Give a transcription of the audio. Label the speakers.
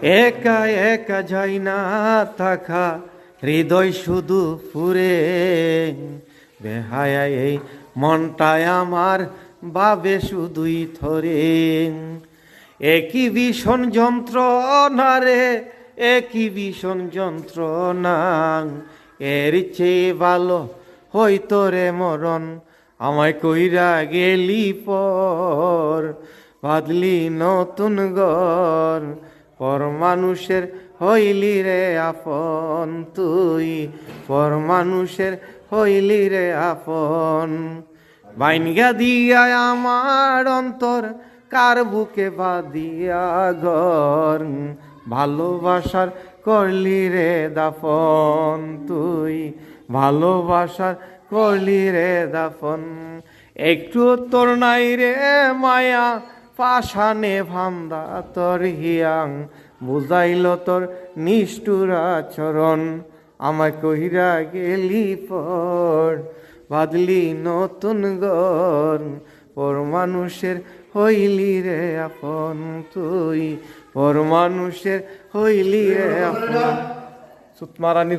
Speaker 1: একা একা যাই না থাকা, হৃদয় শুধু ফুরে। বেহায়া এই মনটায় আমার বাবে শুধুই থরে। একই ভীষণ যন্ত্রণা রে, একই ভীষণ যন্ত্রণা। এর চেয়ে ভালো হইতো রে মরণ, আমায় কইরা গেলি পর। বাদলি নতুন ঘর, পর মানুষের হইলি রে আপন তুই, পর মানুষের হইলি রে আপন। বাইনগা দিয়া আমার অন্তর, কার বুকে বাঁধিয়া ঘর। ভালোবাসার করলি রে দাফন তুই, ভালোবাসার করলি রে দাফন। একটু তোর নাই রে মায়া, পাশানে ভান্দা তোর হিয়াং। বুঝাইল তোর নিষ্ঠুর আচরণ, আমায় কইরা গেলি পর। বাদলি নতুন ঘর, পর মানুষের হইলি রে আপন তুই, পর মানুষের হইলি রে আপন। সুতমারানি